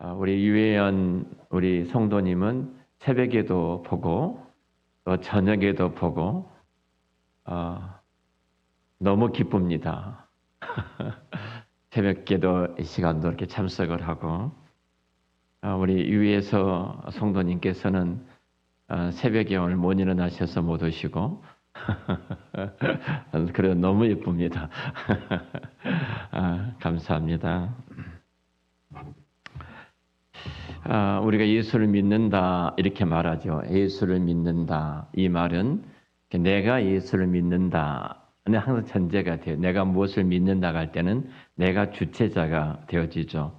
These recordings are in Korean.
우리 유혜연 우리 성도님은 새벽에도 보고 또 저녁에도 보고 너무 기쁩니다. 새벽기도 시간도 이렇게 참석을 하고 우리 유혜서 성도님께서는 새벽에 오늘 못 일어나셔서 못 오시고 그래도 너무 예쁩니다. 감사합니다. 우리가 예수를 믿는다 이렇게 말하죠. 예수를 믿는다. 이 말은 내가 예수를 믿는다는 항상 전제가 돼요. 내가 무엇을 믿는다고 할 때는 내가 주체자가 되어지죠.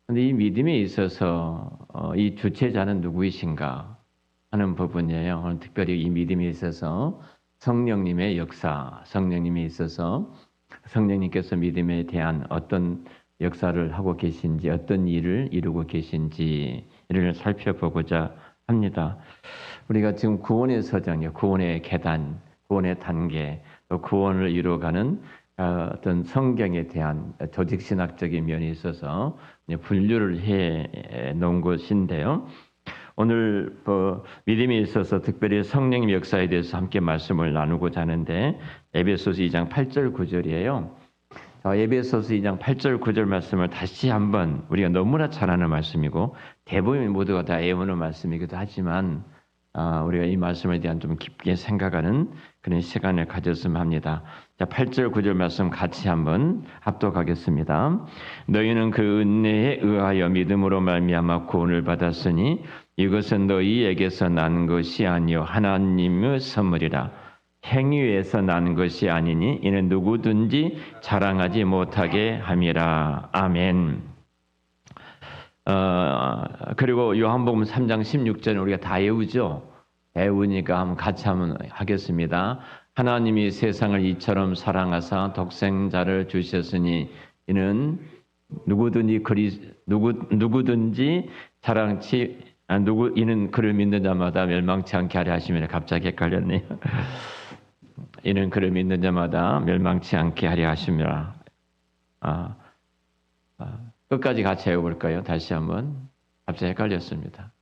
그런데 이 믿음에 있어서 이 주체자는 누구이신가 하는 부분이에요. 오늘 특별히 이 믿음에 있어서 성령님의 역사, 성령님에 있어서 성령님께서 믿음에 대한 어떤 역사를 하고 계신지, 어떤 일을 이루고 계신지를 살펴보고자 합니다. 우리가 지금 구원의 서정이요, 구원의 계단, 구원의 단계, 또 구원을 이루어가는 어떤 성경에 대한 조직신학적인 면이 있어서 분류를 해 놓은 것인데요. 오늘 믿음에 있어서 특별히 성령님 역사에 대해서 함께 말씀을 나누고자 하는데 에베소서 2장 8절 9절이에요. 에베소서 2장 8절 9절 말씀을 다시 한번 우리가 너무나 잘 아는 말씀이고 대부분 모두가 다 외우는 말씀이기도 하지만 우리가 이 말씀에 대한 좀 깊게 생각하는 그런 시간을 가졌으면 합니다. 자, 8절 9절 말씀 같이 한번 합독하겠습니다. 너희는 그 은혜에 의하여 믿음으로 말미암아 구원을 받았으니 이것은 너희에게서 난 것이 아니요 하나님의 선물이라. 행위에서 난 것이 아니니 이는 누구든지 자랑하지 못하게 함이라. 아멘. 그리고 요한복음 3장 16절은 우리가 다 외우죠. 외우니까 한번 같이 한번 하겠습니다. 하나님이 세상을 이처럼 사랑하사 독생자를 주셨으니 이는 누구든지 이는 그를 믿는 자마다 멸망치 않게 하려 하심이라. 갑자기 헷갈렸네요. 이는 그를 믿는 자마다 멸망치 않게 하려 하심이라. 끝까지 같이 해볼까요? 다시 한번. 갑자기 헷갈렸습니다.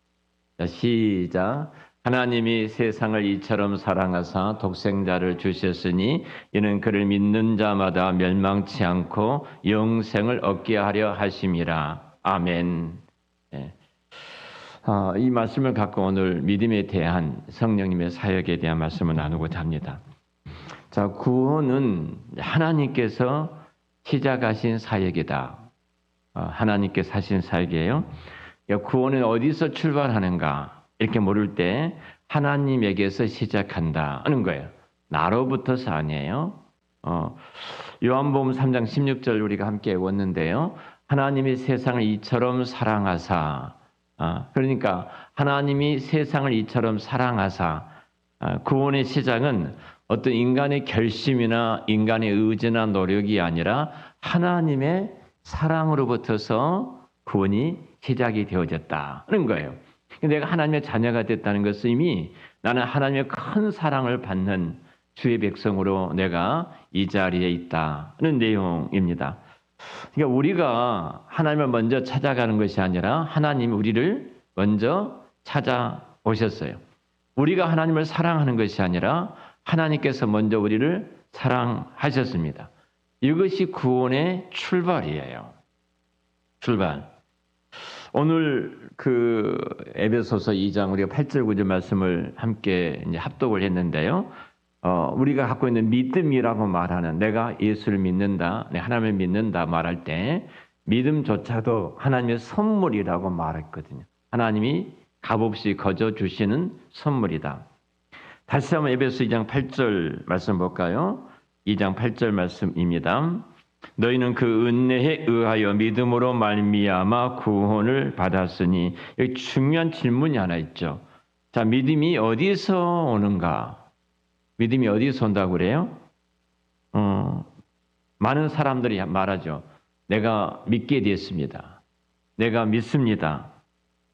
자, 시작. 하나님이 세상을 이처럼 사랑하사 독생자를 주셨으니 이는 그를 믿는 자마다 멸망치 않고 영생을 얻게 하려 하심이라. 아멘. 네. 이 말씀을 갖고 오늘 믿음에 대한 성령님의 사역에 대한 말씀을 나누고자 합니다. 자, 구원은 하나님께서 시작하신 사역이다. 하나님께서 하신 사역이에요. 구원은 어디서 출발하는가? 이렇게 물을 때 하나님에게서 시작한다는 거예요. 나로부터서 아니에요. 요한복음 3장 16절 우리가 함께 외웠는데요. 하나님이 세상을 이처럼 사랑하사, 그러니까 하나님이 세상을 이처럼 사랑하사, 구원의 시작은 어떤 인간의 결심이나 인간의 의지나 노력이 아니라 하나님의 사랑으로부터서 구원이 시작이 되어졌다는 거예요. 내가 하나님의 자녀가 됐다는 것은 이미 나는 하나님의 큰 사랑을 받는 주의 백성으로 내가 이 자리에 있다는 내용입니다. 그러니까 우리가 하나님을 먼저 찾아가는 것이 아니라 하나님이 우리를 먼저 찾아오셨어요. 우리가 하나님을 사랑하는 것이 아니라 하나님께서 먼저 우리를 사랑하셨습니다. 이것이 구원의 출발이에요. 출발. 오늘 그 에베소서 2장 우리가 8절 9절 말씀을 함께 이제 합독을 했는데요. 우리가 갖고 있는 믿음이라고 말하는 내가 예수를 믿는다, 내가 하나님을 믿는다 말할 때 믿음조차도 하나님의 선물이라고 말했거든요. 하나님이 값없이 거저 주시는 선물이다. 다시 한번 에베소 2장 8절 말씀 볼까요? 2장 8절 말씀입니다. 너희는 그 은혜에 의하여 믿음으로 말미암아 구원을 받았으니. 여기 중요한 질문이 하나 있죠. 자, 믿음이 어디서 오는가? 믿음이 어디서 온다고 그래요? 많은 사람들이 말하죠. 내가 믿게 됐습니다. 내가 믿습니다.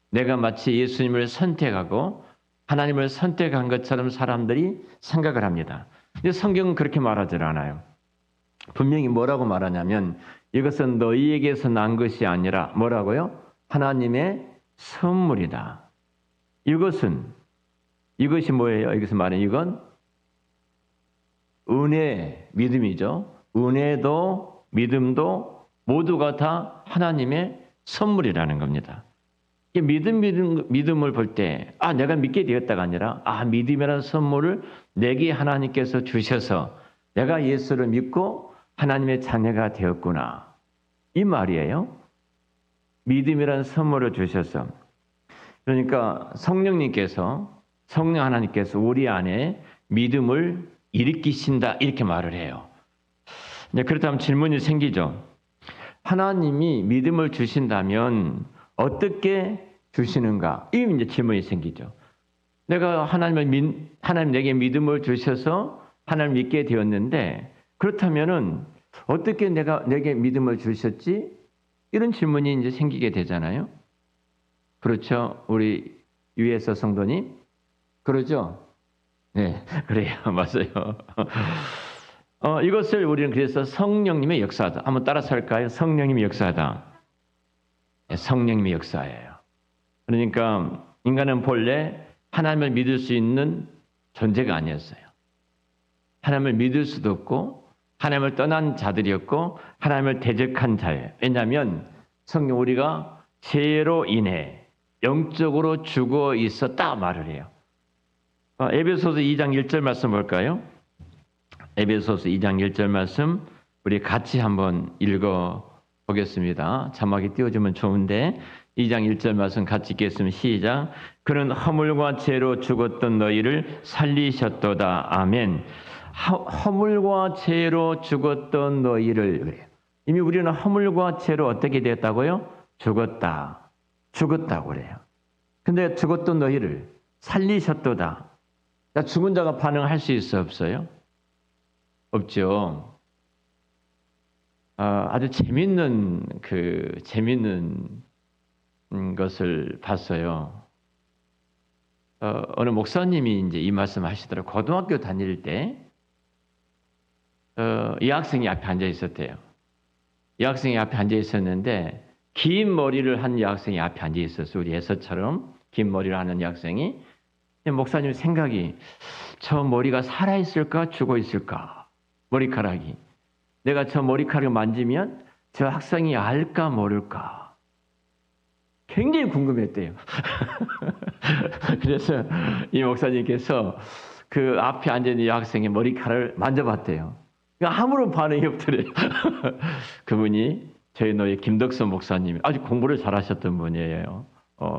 내가 마치 예수님을 선택하고 하나님을 선택한 것처럼 사람들이 생각을 합니다. 근데 성경은 그렇게 말하지 않아요. 분명히 뭐라고 말하냐면 이것은 너희에게서 난 것이 아니라 뭐라고요? 하나님의 선물이다. 이것이 뭐예요? 여기서 말하는 이건 은혜, 믿음이죠. 은혜도 믿음도 모두가 다 하나님의 선물이라는 겁니다. 믿음을 볼 때, 내가 믿게 되었다가 아니라, 믿음이라는 선물을 내게 하나님께서 주셔서 내가 예수를 믿고 하나님의 자녀가 되었구나. 이 말이에요. 믿음이라는 선물을 주셔서. 그러니까 성령 하나님께서 우리 안에 믿음을 일으키신다. 이렇게 말을 해요. 그렇다면 질문이 생기죠. 하나님이 믿음을 주신다면 어떻게 주시는가? 이 이제 질문이 생기죠. 하나님 내게 믿음을 주셔서 하나님 믿게 되었는데 그렇다면은 어떻게 내게 믿음을 주셨지? 이런 질문이 이제 생기게 되잖아요. 그렇죠? 우리 유에서 성도님? 그러죠? 네, 그래요. 맞아요. 이것을 우리는 그래서 성령님의 역사다. 한번 따라서 할까요? 성령님의 역사다. 성령님의 역사예요. 그러니까 인간은 본래 하나님을 믿을 수 있는 존재가 아니었어요. 하나님을 믿을 수도 없고 하나님을 떠난 자들이었고 하나님을 대적한 자예요. 왜냐하면 성경 우리가 죄로 인해 영적으로 죽어 있었다 말을 해요. 에베소서 2장 1절 말씀 볼까요? 에베소서 2장 1절 말씀 우리 같이 한번 읽어 보겠습니다. 자막이 띄워주면 좋은데 2장 1절 말씀 같이 읽겠습니다. 시작. 그는 허물과 죄로 죽었던 너희를 살리셨도다. 아멘. 허물과 죄로 죽었던 너희를 그래요. 이미 우리는 허물과 죄로 어떻게 되었다고요? 죽었다고 그래요. 근데 죽었던 너희를 살리셨도다. 죽은 자가 반응할 수 있어 없어요? 없죠. 아주 재밌는 것을 봤어요. 어느 목사님이 이제 이 말씀 하시더라고요. 고등학교 다닐 때 이 학생이 앞에 앉아 있었대요. 이 학생이 앞에 앉아 있었는데 긴 머리를 한 이 학생이 앞에 앉아 있었어요. 우리 에서처럼 긴 머리를 하는 이 학생이. 목사님 생각이 저 머리가 살아 있을까 죽어 있을까? 머리카락이. 내가 저 머리카락을 만지면 저 학생이 알까 모를까? 굉장히 궁금했대요. 그래서 이 목사님께서 그 앞에 앉아있는 이 학생의 머리카락을 만져봤대요. 아무런 반응이 없더래요. 그분이 저희 노예 김덕선 목사님이 아주 공부를 잘하셨던 분이에요.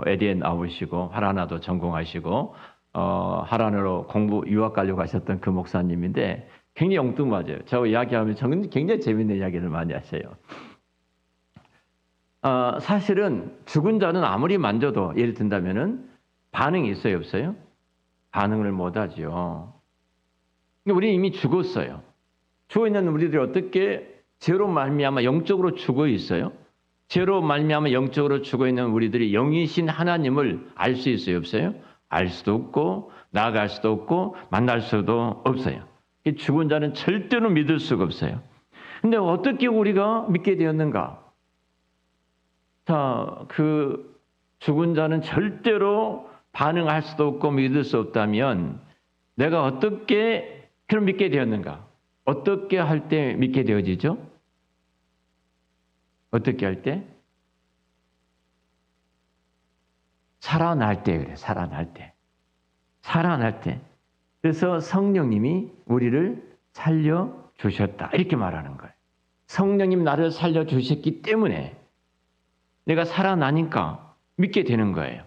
에디엔 나오시고 하라나도 전공하시고 하라나로 유학 가려고 하셨던 그 목사님인데 굉장히 엉뚱맞아요. 저하고 이야기하면 저는 굉장히 재밌는 이야기를 많이 하세요. 사실은 죽은 자는 아무리 만져도 예를 든다면은 반응이 있어요, 없어요? 반응을 못하죠. 우리는 이미 죽었어요. 죽어 있는 우리들이 어떻게 죄로 말미암아 영적으로 죽어 있어요? 죄로 말미암아 영적으로 죽어 있는 우리들이 영이신 하나님을 알 수 있어요, 없어요? 알 수도 없고 나아갈 수도 없고 만날 수도 없어요. 죽은 자는 절대로 믿을 수가 없어요. 근데 어떻게 우리가 믿게 되었는가? 그 죽은 자는 절대로 반응할 수도 없고 믿을 수 없다면 내가 어떻게 그럼 믿게 되었는가? 어떻게 할 때 믿게 되어지죠? 어떻게 할 때? 살아날 때 그래. 살아날 때. 그래서 성령님이 우리를 살려주셨다. 이렇게 말하는 거예요. 성령님 나를 살려주셨기 때문에 내가 살아나니까 믿게 되는 거예요.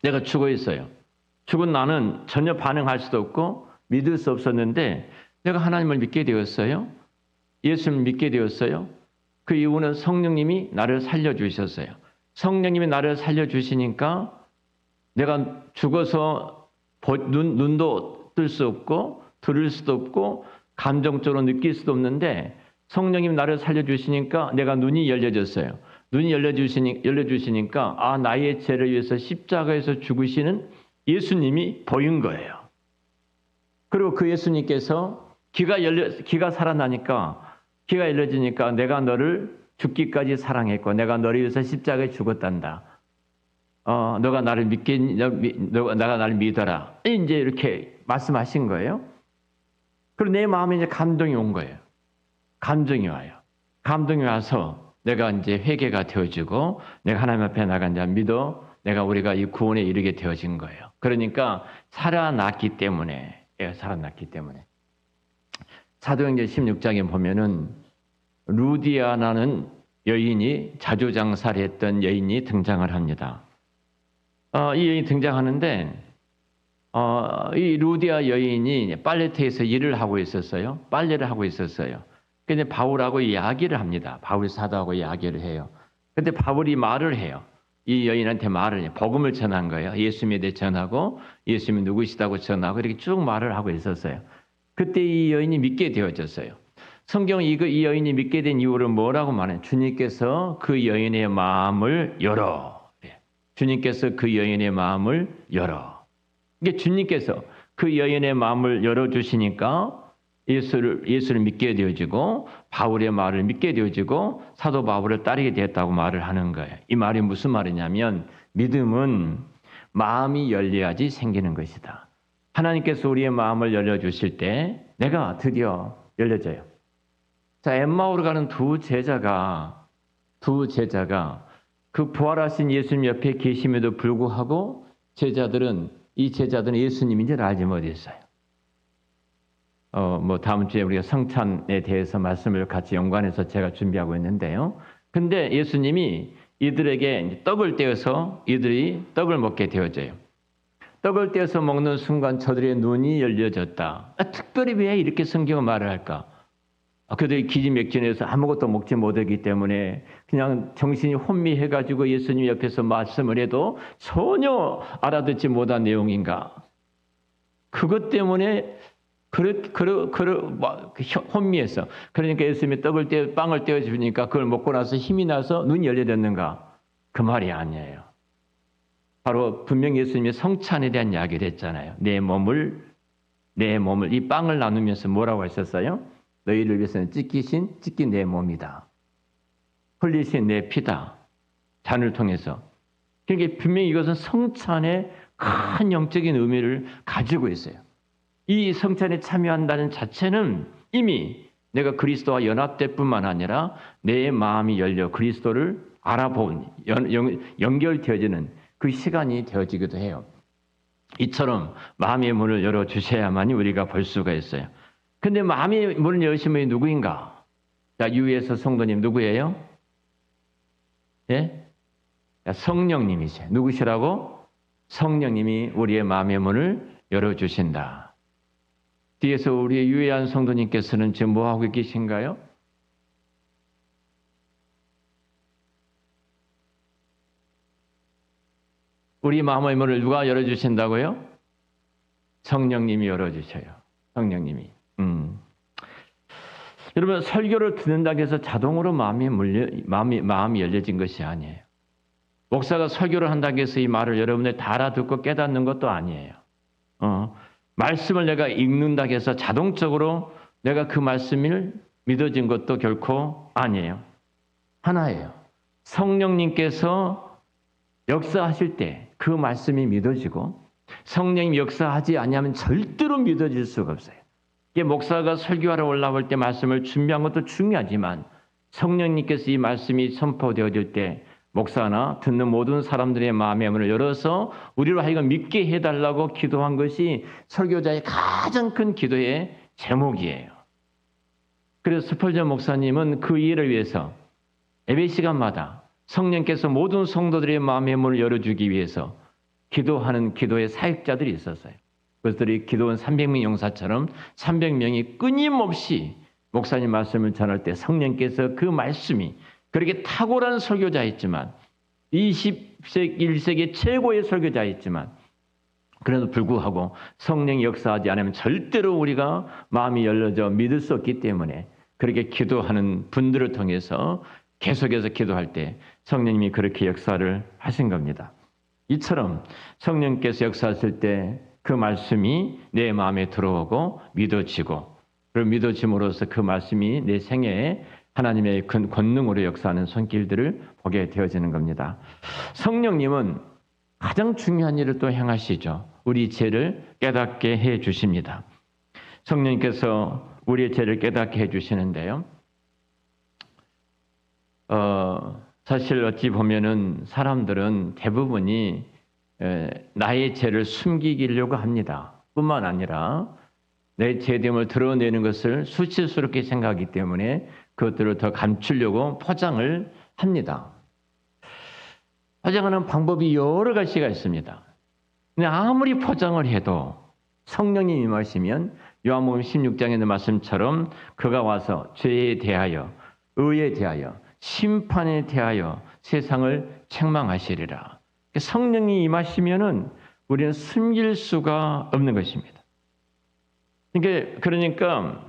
내가 죽어 있어요. 죽은 나는 전혀 반응할 수도 없고 믿을 수 없었는데 내가 하나님을 믿게 되었어요. 예수님을 믿게 되었어요. 그 이유는 성령님이 나를 살려주셨어요. 성령님이 나를 살려주시니까 내가 죽어서 눈도 뜰 수 없고 들을 수도 없고 감정적으로 느낄 수도 없는데 성령님이 나를 살려주시니까 내가 눈이 열려졌어요. 눈이 열려주시니까 나의 죄를 위해서 십자가에서 죽으시는 예수님이 보인 거예요. 그리고 그 예수님께서 귀가 살아나니까 귀가 열려지니까 내가 너를 죽기까지 사랑했고 내가 너를 위해서 십자가에 죽었단다. 너가 나를 너가 나를 믿어라. 이제 이렇게 말씀하신 거예요. 그리고 내 마음에 이제 감동이 온 거예요. 감동이 와요. 감동이 와서 내가 이제 회개가 되어지고 내가 하나님 앞에 나가 이제 믿어 우리가 이 구원에 이르게 되어진 거예요. 그러니까 살아났기 때문에 사도행전 16장에 보면은 루디아라는 여인이 자주장사를 했던 여인이 등장을 합니다. 이 여인이 등장하는데 이 루디아 여인이 빨래터에서 일을 하고 있었어요. 빨래를 하고 있었어요. 근데 바울하고 이야기를 합니다. 바울 사도하고 이야기를 해요. 근데 바울이 말을 해요. 이 여인한테 말을 해요. 복음을 전한 거예요. 예수님에 대해 전하고 예수님이 누구시다고 전하고 이렇게 쭉 말을 하고 있었어요. 그때 이 여인이 믿게 되어졌어요. 성경은 이 여인이 믿게 된 이유를 뭐라고 말해요? 주님께서 그 여인의 마음을 열어. 주님께서 그 여인의 마음을 열어. 이게 주님께서 그 여인의 마음을 열어주시니까 예수를 믿게 되어지고 바울의 말을 믿게 되어지고 사도 바울을 따르게 되었다고 말을 하는 거예요. 이 말이 무슨 말이냐면 믿음은 마음이 열려야지 생기는 것이다. 하나님께서 우리의 마음을 열려주실 때 내가 드디어 열려져요. 자, 엠마오로 가는 두 제자가 그 부활하신 예수님 옆에 계심에도 불구하고 이 제자들은 예수님인지를 알지 못했어요. 다음 주에 우리가 성찬에 대해서 말씀을 같이 연관해서 제가 준비하고 있는데요. 근데 예수님이 이들에게 떡을 떼어서 이들이 떡을 먹게 되어져요. 떡을 떼어서 먹는 순간 저들의 눈이 열려졌다. 특별히 왜 이렇게 성경은 말을 할까? 그들이 기지맥진해서 아무것도 먹지 못하기 때문에 그냥 정신이 혼미해가지고 예수님 옆에서 말씀을 해도 전혀 알아듣지 못한 내용인가? 그것 때문에 혼미해서 그러니까 예수님이 빵을 떼어주니까 그걸 먹고 나서 힘이 나서 눈이 열려졌는가? 그 말이 아니에요. 바로 분명히 예수님이 성찬에 대한 이야기를 했잖아요. 내 몸을 이 빵을 나누면서 뭐라고 하셨어요? 너희를 위해서는 찢긴 내 몸이다. 흘리신 내 피다. 잔을 통해서. 그러니까 분명히 이것은 성찬의 큰 영적인 의미를 가지고 있어요. 이 성찬에 참여한다는 자체는 이미 내가 그리스도와 연합될 뿐만 아니라 내 마음이 열려 그리스도를 알아본 연결되어지는 그 시간이 되어지기도 해요. 이처럼 마음의 문을 열어주셔야만이 우리가 볼 수가 있어요. 근데 마음의 문을 여신 분이 누구인가? 자, 유에서 성도님 누구예요? 예? 성령님이세요. 누구시라고? 성령님이 우리의 마음의 문을 열어주신다. 뒤에서 우리의 유해한 성도님께서는 지금 뭐하고 계신가요? 우리 마음의 문을 누가 열어주신다고요? 성령님이 열어주셔요. 성령님이. 여러분 설교를 듣는다고 해서 자동으로 마음이 열려진 것이 아니에요. 목사가 설교를 한다고 해서 이 말을 여러분들 다 알아듣고 깨닫는 것도 아니에요. 말씀을 내가 읽는다고 해서 자동적으로 내가 그 말씀을 믿어진 것도 결코 아니에요. 하나예요. 성령님께서 역사하실 때 그 말씀이 믿어지고 성령님 역사하지 아니하면 절대로 믿어질 수가 없어요. 이게 목사가 설교하러 올라올 때 말씀을 준비한 것도 중요하지만 성령님께서 이 말씀이 선포되어질 때 목사나 듣는 모든 사람들의 마음의 문을 열어서 우리로 하여금 믿게 해달라고 기도한 것이 설교자의 가장 큰 기도의 제목이에요. 그래서 스펄전 목사님은 그 일을 위해서 예배 시간마다 성령께서 모든 성도들의 마음의 문을 열어주기 위해서 기도하는 기도의 사역자들이 있었어요. 그것들이 기도원 300명 용사처럼 300명이 끊임없이 목사님 말씀을 전할 때 성령께서 그 말씀이 그렇게 탁월한 설교자였지만 21세기 최고의 설교자였지만 그래도 불구하고 성령이 역사하지 않으면 절대로 우리가 마음이 열려져 믿을 수 없기 때문에 그렇게 기도하는 분들을 통해서 계속해서 기도할 때 성령님이 그렇게 역사를 하신 겁니다. 이처럼 성령께서 역사하실 때 그 말씀이 내 마음에 들어오고 믿어지고 그리고 믿어짐으로써 그 말씀이 내 생애에 하나님의 큰 권능으로 역사하는 손길들을 보게 되어지는 겁니다. 성령님은 가장 중요한 일을 또 행하시죠. 우리 죄를 깨닫게 해 주십니다. 성령님께서 우리의 죄를 깨닫게 해 주시는데요. 사실 어찌 보면은 사람들은 대부분이 나의 죄를 숨기려고 합니다. 뿐만 아니라 내 죄됨을 드러내는 것을 수치스럽게 생각하기 때문에 그것들을 더 감추려고 포장을 합니다. 포장하는 방법이 여러 가지가 있습니다. 근데 아무리 포장을 해도 성령님이 임하시면 요한복음 16장에 있는 말씀처럼 그가 와서 죄에 대하여, 의에 대하여, 심판에 대하여 세상을 책망하시리라. 성령이 임하시면은 우리는 숨길 수가 없는 것입니다. 그러니까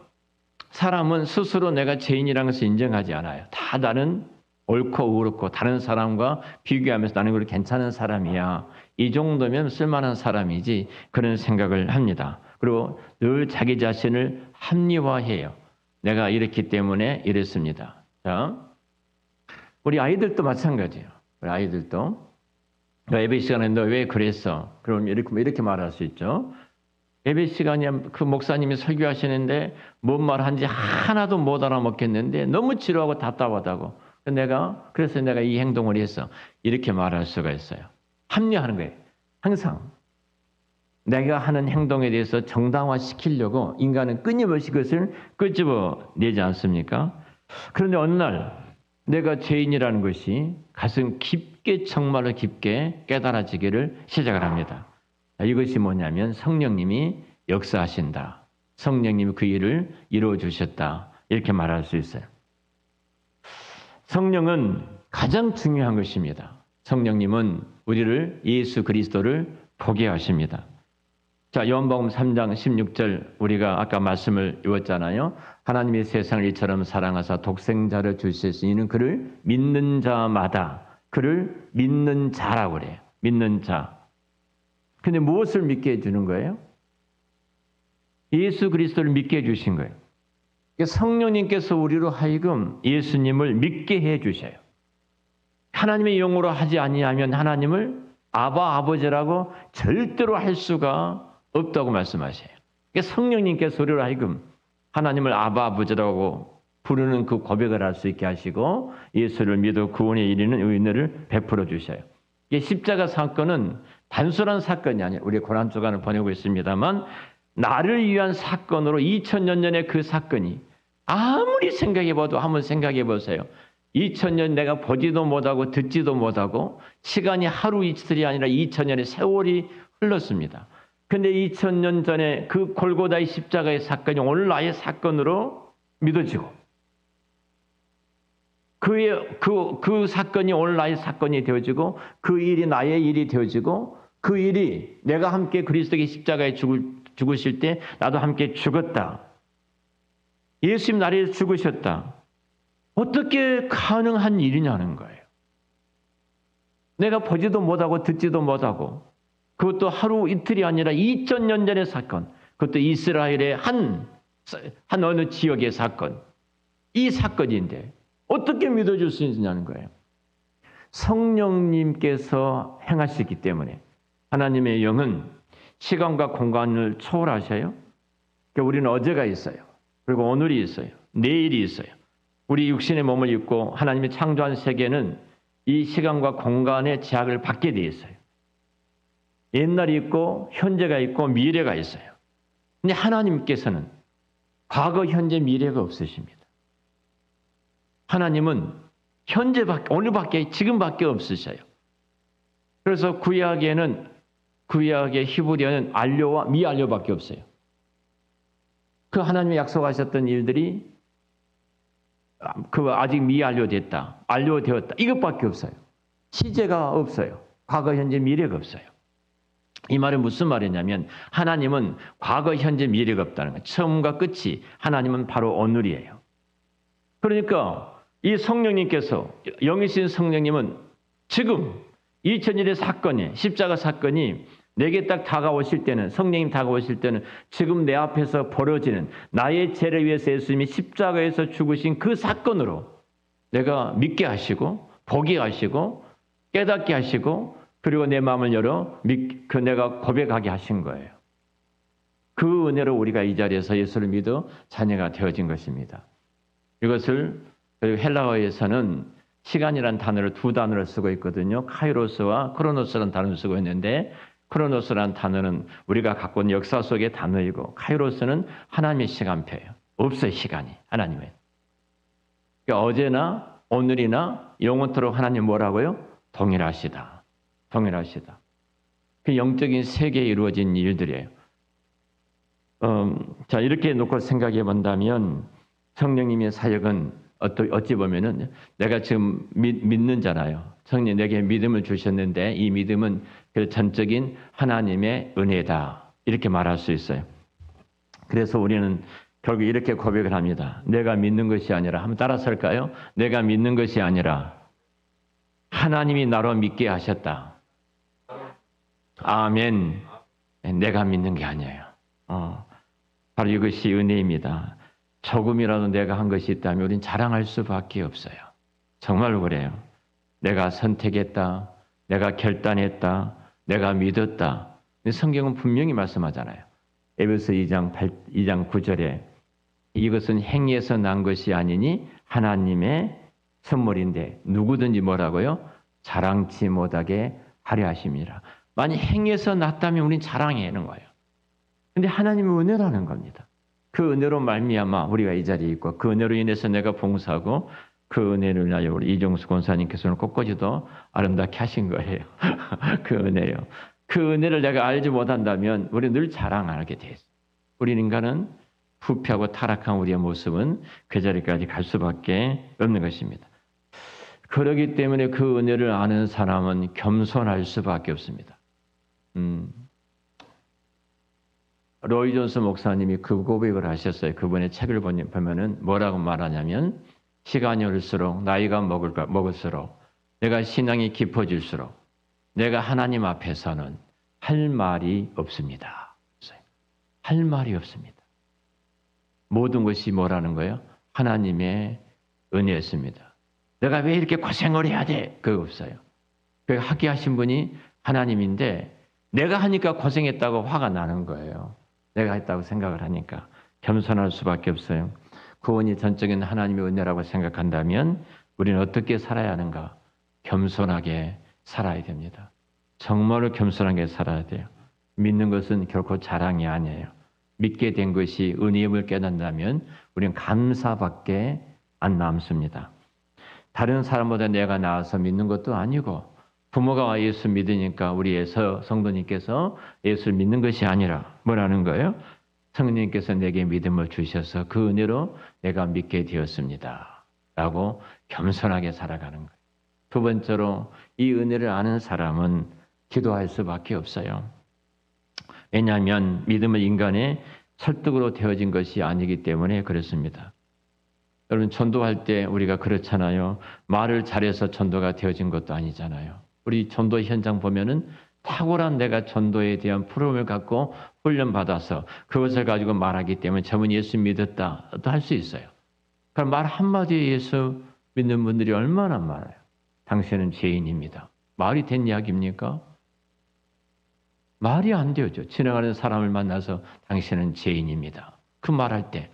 사람은 스스로 내가 죄인이라는 것을 인정하지 않아요. 다 나는 옳고 그렇고 다른 사람과 비교하면서 나는 그렇게 괜찮은 사람이야. 이 정도면 쓸만한 사람이지 그런 생각을 합니다. 그리고 늘 자기 자신을 합리화해요. 내가 이렇기 때문에 이랬습니다. 자, 우리 아이들도 마찬가지예요. 우리 아이들도 예배 시간에 너 왜 그랬어? 그럼 이렇게 말할 수 있죠. 예배 시간에 그 목사님이 설교하시는데 뭔 말한지 하나도 못 알아먹겠는데 너무 지루하고 답답하다고. 그래서 내가 이 행동을 했어. 이렇게 말할 수가 있어요. 합리화하는 거예요. 항상 내가 하는 행동에 대해서 정당화시키려고 인간은 끊임없이 그것을 끄집어내지 않습니까? 그런데 어느 날 내가 죄인이라는 것이 가슴 깊게 정말로 깊게 깨달아지기를 시작을 합니다. 이것이 뭐냐면 성령님이 역사하신다. 성령님이 그 일을 이루어 주셨다. 이렇게 말할 수 있어요. 성령은 가장 중요한 것입니다. 성령님은 우리를 예수 그리스도를 보게 하십니다. 자, 요한복음 3장 16절 우리가 아까 말씀을 읽었잖아요. 하나님이 세상을 이처럼 사랑하사 독생자를 주셨으니 이는 그를 믿는 자마다 그를 믿는 자라고 그래요. 믿는 자. 근데 무엇을 믿게 해주는 거예요? 예수 그리스도를 믿게 해주신 거예요. 성령님께서 우리로 하여금 예수님을 믿게 해주셔요. 하나님의 영으로 하지 아니하면 하나님을 아버지라고 절대로 할 수가 없다고 말씀하셔요. 성령님께서 우리로 하여금 하나님을 아버지라고 부르는 그 고백을 할 수 있게 하시고 예수를 믿어 구원에 이르는 은혜를 베풀어 주셔요. 이 십자가 사건은 단순한 사건이 아니에요. 우리 고난주간을 보내고 있습니다만 나를 위한 사건으로 2000년 전에 그 사건이 아무리 생각해봐도 한번 생각해보세요. 2000년 내가 보지도 못하고 듣지도 못하고 시간이 하루 이틀이 아니라 2000년의 세월이 흘렀습니다. 근데 2000년 전에 그 골고다의 십자가의 사건이 오늘 나의 사건으로 믿어지고 그 사건이 오늘 나의 사건이 되어지고 그 일이 나의 일이 되어지고 그 일이 내가 함께 그리스도의 십자가에 죽으실 때 나도 함께 죽었다. 예수님 나를 위해서 죽으셨다. 어떻게 가능한 일이냐는 거예요. 내가 보지도 못하고 듣지도 못하고 그것도 하루 이틀이 아니라 2000년 전의 사건, 그것도 이스라엘의 한 어느 지역의 사건, 이 사건인데 어떻게 믿어줄 수 있느냐는 거예요. 성령님께서 행하시기 때문에 하나님의 영은 시간과 공간을 초월하셔요. 그러니까 우리는 어제가 있어요. 그리고 오늘이 있어요. 내일이 있어요. 우리 육신의 몸을 입고 하나님이 창조한 세계는 이 시간과 공간의 제약을 받게 되어 있어요. 옛날이 있고 현재가 있고 미래가 있어요. 근데 하나님께서는 과거, 현재, 미래가 없으십니다. 하나님은 현재밖에, 오늘밖에, 지금밖에 없으셔요. 그래서 구약의 히브리어는 알료와 미알료밖에 없어요. 그 하나님이 약속하셨던 일들이 아직 미알료됐다, 알료되었다 이것밖에 없어요. 시제가 없어요. 과거, 현재, 미래가 없어요. 이 말은 무슨 말이냐면 하나님은 과거, 현재, 미래가 없다는 거예요. 처음과 끝이 하나님은 바로 오늘이에요. 그러니까 이 성령님께서 영이신 성령님은 지금 2000년의 사건이 십자가 사건이 내게 딱 다가오실 때는, 성령님 다가오실 때는 지금 내 앞에서 벌어지는 나의 죄를 위해서 예수님이 십자가에서 죽으신 그 사건으로 내가 믿게 하시고 보게 하시고 깨닫게 하시고 그리고 내 마음을 열어 내가 고백하게 하신 거예요. 그 은혜로 우리가 이 자리에서 예수를 믿어 자녀가 되어진 것입니다. 이것을 헬라어에서는 시간이라는 단어를 두 단어를 쓰고 있거든요. 카이로스와 크로노스라는 단어를 쓰고 있는데 크로노스라는 단어는 우리가 갖고 있는 역사 속의 단어이고 카이로스는 하나님의 시간표예요. 없어요, 시간이. 하나님의. 그러니까 어제나 오늘이나 영원토록 하나님 뭐라고요? 동일하시다. 동일하시다. 그 영적인 세계에 이루어진 일들이에요. 자, 이렇게 놓고 생각해 본다면 성령님의 사역은 어찌 보면은 내가 지금 믿는 자나요. 성령 내게 믿음을 주셨는데 이 믿음은 그 전적인 하나님의 은혜다. 이렇게 말할 수 있어요. 그래서 우리는 결국 이렇게 고백을 합니다. 내가 믿는 것이 아니라, 한번 따라서 할까요? 내가 믿는 것이 아니라 하나님이 나로 믿게 하셨다. 아멘. 내가 믿는 게 아니에요. 바로 이것이 은혜입니다. 조금이라도 내가 한 것이 있다면 우린 자랑할 수밖에 없어요. 정말 그래요. 내가 선택했다. 내가 결단했다. 내가 믿었다. 성경은 분명히 말씀하잖아요. 에베소 2장 9절에 이것은 행위에서 난 것이 아니니 하나님의 선물인데 누구든지 뭐라고요? 자랑치 못하게 하려 하심이라. 만약 행위에서 났다면 우린 자랑해야 하는 거예요. 근데 하나님의 은혜라는 겁니다. 그 은혜로 말미암아 우리가 이 자리에 있고 그 은혜로 인해서 내가 봉사하고 그 은혜를 위하여 우리 이종수 권사님께서는 꽃꽂이도 아름답게 하신 거예요. 그 은혜요. 그 은혜를 내가 알지 못한다면 우리 늘 자랑하게 돼 있어요. 우리 인간은 부패하고 타락한 우리의 모습은 그 자리까지 갈 수밖에 없는 것입니다. 그렇기 때문에 그 은혜를 아는 사람은 겸손할 수밖에 없습니다. 로이 존스 목사님이 그 고백을 하셨어요. 그분의 책을 보면은 뭐라고 말하냐면 시간이 올수록 나이가 먹을수록 내가 신앙이 깊어질수록 내가 하나님 앞에서는 할 말이 없습니다. 할 말이 없습니다. 모든 것이 뭐라는 거예요? 하나님의 은혜였습니다. 내가 왜 이렇게 고생을 해야 돼? 그거 없어요. 그 하게 하신 분이 하나님인데 내가 하니까 고생했다고 화가 나는 거예요. 내가 했다고 생각을 하니까 겸손할 수밖에 없어요. 구원이 전적인 하나님의 은혜라고 생각한다면 우리는 어떻게 살아야 하는가? 겸손하게 살아야 됩니다. 정말로 겸손하게 살아야 돼요. 믿는 것은 결코 자랑이 아니에요. 믿게 된 것이 은혜임을 깨닫는다면 우리는 감사밖에 안 남습니다. 다른 사람보다 내가 나아서 믿는 것도 아니고 부모가 예수 믿으니까 우리 성도님께서 예수를 믿는 것이 아니라 뭐라는 거예요? 성령님께서 내게 믿음을 주셔서 그 은혜로 내가 믿게 되었습니다. 라고 겸손하게 살아가는 거예요. 두 번째로 이 은혜를 아는 사람은 기도할 수밖에 없어요. 왜냐하면 믿음은 인간의 설득으로 되어진 것이 아니기 때문에 그렇습니다. 여러분 전도할 때 우리가 그렇잖아요. 말을 잘해서 전도가 되어진 것도 아니잖아요. 우리 전도 현장 보면은 탁월한 내가 전도에 대한 프로그램을 갖고 훈련받아서 그것을 가지고 말하기 때문에 저분 예수 믿었다 또 할 수 있어요. 그럼 말 한마디에 예수 믿는 분들이 얼마나 많아요. 당신은 죄인입니다. 말이 된 이야기입니까? 말이 안 되죠. 지나가는 사람을 만나서 당신은 죄인입니다. 그 말할 때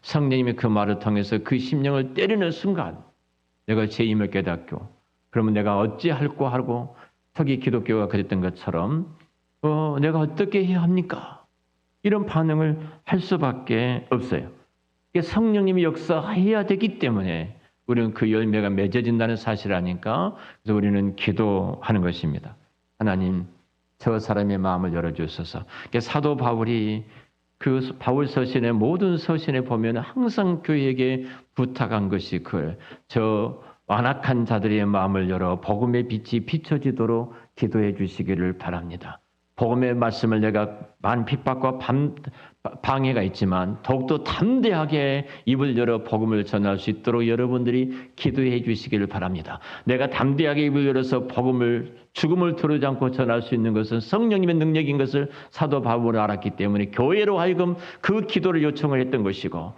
성령님이 그 말을 통해서 그 심령을 때리는 순간 내가 죄임을 깨닫고 그러면 내가 어찌할꼬 하고 서기 기독교가 그랬던 것처럼 내가 어떻게 해야 합니까? 이런 반응을 할 수밖에 없어요. 성령님이 역사해야 되기 때문에 우리는 그 열매가 맺어진다는 사실을 아니까 그래서 우리는 기도하는 것입니다. 하나님 저 사람의 마음을 열어주소서. 사도 바울이 그 바울 서신의 모든 서신에 보면 항상 교회에게 부탁한 것이 저 완악한 자들의 마음을 열어 복음의 빛이 비춰지도록 기도해 주시기를 바랍니다. 복음의 말씀을 내가 많은 핍박과 방해가 있지만 더욱더 담대하게 입을 열어 복음을 전할 수 있도록 여러분들이 기도해 주시기를 바랍니다. 내가 담대하게 입을 열어서 복음을 죽음을 두르지 않고 전할 수 있는 것은 성령님의 능력인 것을 사도 바울은 알았기 때문에 교회로 하여금 그 기도를 요청을 했던 것이고,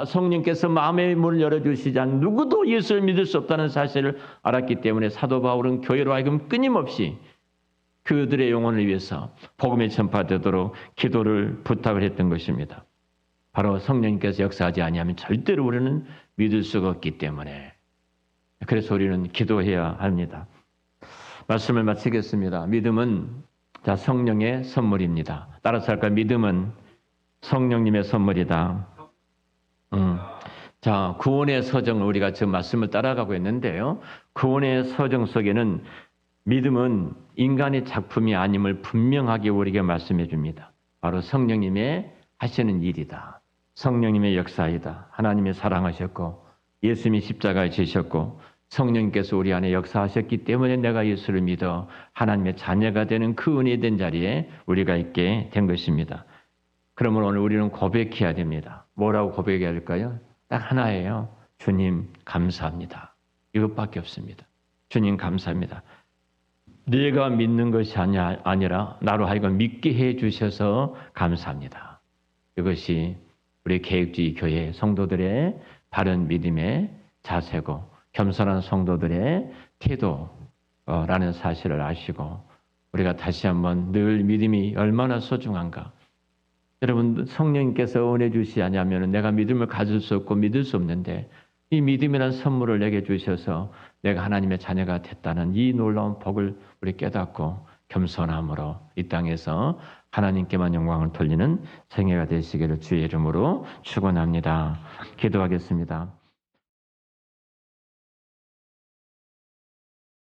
성령께서 마음의 문을 열어주시지 않은 누구도 예수를 믿을 수 없다는 사실을 알았기 때문에 사도 바울은 교회로 하여금 끊임없이 그들의 영혼을 위해서 복음이 전파되도록 기도를 부탁을 했던 것입니다. 바로 성령님께서 역사하지 아니하면 절대로 우리는 믿을 수가 없기 때문에, 그래서 우리는 기도해야 합니다. 말씀을 마치겠습니다. 믿음은 성령의 선물입니다. 따라서 할까요? 믿음은 성령님의 선물이다. 구원의 서정을 우리가 지금 말씀을 따라가고 있는데요. 구원의 서정 속에는 믿음은 인간의 작품이 아님을 분명하게 우리에게 말씀해 줍니다. 바로 성령님의 하시는 일이다. 성령님의 역사이다. 하나님이 사랑하셨고 예수님이 십자가에 지셨고 성령님께서 우리 안에 역사하셨기 때문에 내가 예수를 믿어 하나님의 자녀가 되는 그 은혜된 자리에 우리가 있게 된 것입니다. 그러면 오늘 우리는 고백해야 됩니다. 뭐라고 고백해야 할까요? 딱 하나예요. 주님 감사합니다. 이것밖에 없습니다. 주님 감사합니다. 네가 믿는 것이 아니라 나로 하여금 믿게 해 주셔서 감사합니다. 이것이 우리 계획주의 교회 성도들의 바른 믿음의 자세고 겸손한 성도들의 태도라는 사실을 아시고, 우리가 다시 한번 늘 믿음이 얼마나 소중한가. 여러분, 성령님께서 은혜 주시지 않으면 내가 믿음을 가질 수 없고 믿을 수 없는데, 이 믿음이라는 선물을 내게 주셔서 내가 하나님의 자녀가 됐다는 이 놀라운 복을 우리 깨닫고 겸손함으로 이 땅에서 하나님께만 영광을 돌리는 생애가 되시기를 주의 이름으로 축원합니다. 기도하겠습니다.